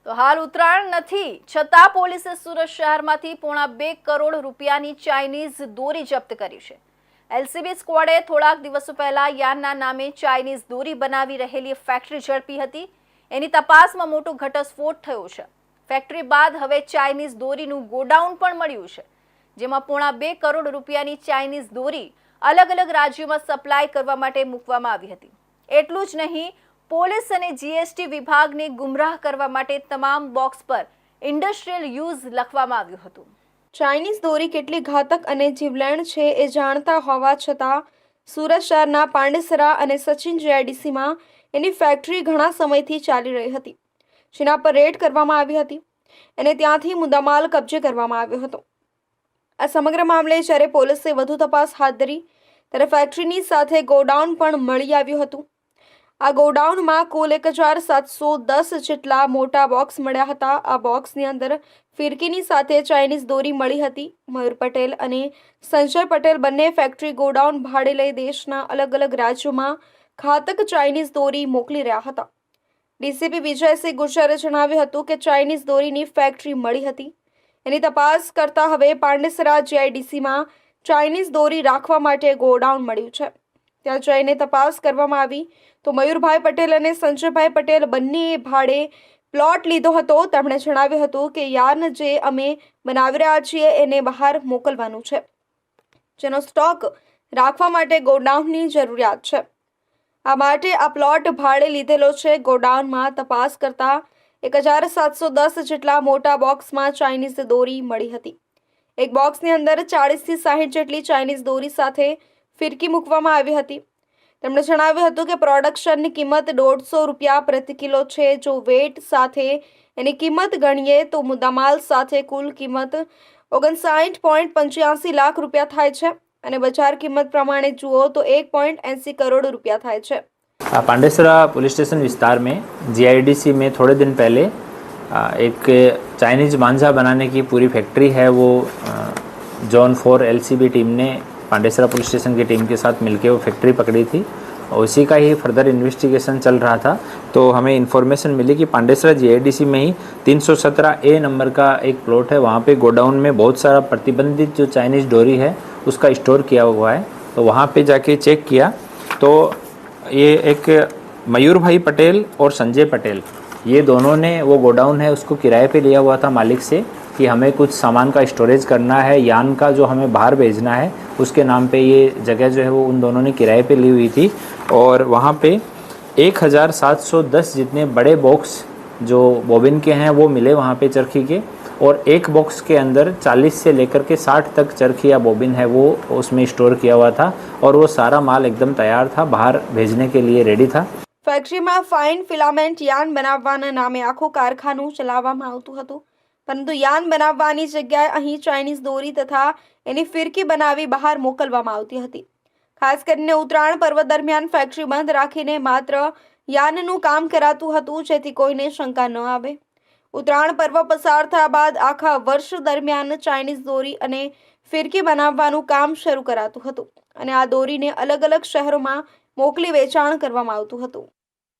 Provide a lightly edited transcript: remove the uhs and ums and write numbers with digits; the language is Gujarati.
તો હાલ ઉત્તરાયણ નથી છતાં પોલીસે સુરત શહેરમાંથી પોણા 2 કરોડ રૂપિયાની ચાઇનીઝ દોરી જપ્ત કરી છે। એલસીબી સ્ક્વોડે થોડાક દિવસો પહેલા યાનના નામે ચાઇનીઝ દોરી બનાવી રહેલી ફેક્ટરી ઝડપી હતી। એની તપાસમાં મોટો ઘટસ્ફોટ થયો છે। ફેક્ટરી બાદ હવે ચાઇનીઝ દોરીનું ગોડાઉન પણ મળ્યું છે, જેમાં પોણા 2 કરોડ રૂપિયાની ચાઇનીઝ દોરી અલગ અલગ રાજ્યોમાં સપ્લાય કરવા માટે મૂકવામાં આવી હતી। એટલું જ નહીં, પોલીસ અને જીએસટી વિભાગને ગુમરાહ કરવા માટે તમામ બોક્સ પર ઇન્ડસ્ટ્રીયલ યુઝ લખવામાં આવ્યું હતું। ચાઇનીઝ દોરી કેટલી ઘાતક અને જીવલેણ છે એ જાણતા હોવા છતાં સુરત શહેરના પાંડેસરા અને સચિન જીઆઈડીસીમાં એની ફેક્ટરી ઘણા સમયથી ચાલી રહી હતી, જેના પર રેડ કરવામાં આવી હતી અને ત્યાંથી મુદ્દામાલ કબજે કરવામાં આવ્યો હતો। આ સમગ્ર મામલે જ્યારે પોલીસે વધુ તપાસ હાથ ધરી ત્યારે ફેક્ટરીની સાથે ગોડાઉન પણ મળી આવ્યું હતું। આ ગોડાઉનમાં કુલ 1710 જેટલા મોટા બોક્સ મળ્યા હતા। આ બોક્સની અંદર ફિરકીની સાથે ચાઇનીઝ દોરી મળી હતી। મયુર પટેલ અને સંજય પટેલ બંને ફેક્ટરી ગોડાઉન ભાડે લઈ દેશના અલગ અલગ રાજ્યોમાં ઘાતક ચાઇનીઝ દોરી મોકલી રહ્યા હતા। ડીસીપી વિજયસિંહ ગુર્જરે જણાવ્યું હતું કે ચાઇનીઝ દોરીની ફેક્ટરી મળી હતી। એની તપાસ કરતા હવે પાંડેસરા જીઆઈડીસીમાં ચાઇનીઝ દોરી રાખવા માટે ગોડાઉન મળ્યું છે। ત્યાં જઈને તપાસ કરવામાં આવી તો મયુરભાઈ પટેલ અને સંજયભાઈ પટેલ બંનેએ ભાડે પ્લોટ લીધો હતો। તેમણે જણાવ્યું હતું કે યાન જે અમે બનાવી રહ્યા છીએ એને બહાર મોકલવાનું છે, જેનો સ્ટોક રાખવા માટે ગોડાઉનની જરૂરિયાત છે। આ માટે આ પ્લોટ ભાડે લીધેલો છે। ગોડાઉનમાં તપાસ કરતા 1710 જેટલા મોટા બોક્સમાં ચાઇનીઝ દોરી મળી હતી। એક બોક્સની અંદર 40 થી 60 જેટલી ચાઇનીઝ દોરી સાથે ફિરકી મૂકવામાં આવી હતી। તેમણે જણાવ્યું હતું કે પ્રોડક્શનની કિંમત 150 રૂપિયા પ્રતિ કિલો છે। જો વેટ સાથે એની કિંમત ગણીએ તો મુદ્દામાલ સાથે કુલ કિંમત 59.85 લાખ રૂપિયા થાય છે અને બજાર કિંમત પ્રમાણે જુઓ તો 1.80 करोड़ रुपया થાય છે। पांडेसरा पुलिस स्टेशन विस्तार में जीआईडीसी में थोड़े दिन पहले एक चाइनीज़ मांझा बनाने की पूरी फैक्ट्री है, वो जोन 4 एलसीबी टीम ने पांडेसरा पुलिस स्टेशन की टीम के साथ मिलकर वो फैक्ट्री पकड़ी थी और उसी का ही फर्दर इन्वेस्टिगेशन चल रहा था। तो हमें इन्फॉर्मेशन मिली कि पांडेसरा जीआईडीसी में ही 317A नंबर का एक प्लॉट है, वहाँ पे गोडाउन में बहुत सारा प्रतिबंधित जो चाइनीज़ डोरी है उसका स्टोर किया हुआ है। तो वहाँ पे जाके चेक किया तो ये एक मयूर भाई पटेल और संजय पटेल, ये दोनों ने वो गोडाउन है उसको किराए पे लिया हुआ था मालिक से कि हमें कुछ सामान का स्टोरेज करना है, यान का जो हमें बाहर भेजना है उसके नाम पे ये जगह जो है वो उन दोनों ने किराए पे ली हुई थी। और वहाँ पे 1710 जितने बड़े बॉक्स जो बॉबिन के हैं वो मिले वहाँ पे चरखी के, और एक बॉक्स के अंदर 40 से लेकर के 60 तक चरखी या बॉबिन है वो उसमें स्टोर किया हुआ था और वो सारा माल एकदम तैयार था, बाहर भेजने के लिए रेडी था। ફેક્ટરીમાં ફાઇન ફિલામેન્ટ યાન બનાવવાના નામે આખું કારખાનું ચલાવવામાં આવતું હતું, પરંતુ યાન બનાવવાની જગ્યાએ અહીં ચાઇનીઝ દોરી તથા એની ફિરકી બનાવી બહાર મોકલવામાં આવતી હતી। ખાસ કરીને ઉત્તરાયણ પર્વ દરમિયાન ફેક્ટરી બંધ રાખીને માત્ર યાનનું કામ કરાતું હતું, જેથી કોઈને શંકા ન આવે। ઉત્તરાયણ પર્વ પસાર થયા બાદ આખા વર્ષ દરમિયાન ચાઇનીઝ દોરી અને ફિરકી બનાવવાનું કામ શરૂ કરાતું હતું અને આ દોરીને અલગ અલગ શહેરોમાં મોકલી વેચાણ કરવામાં આવતું હતું।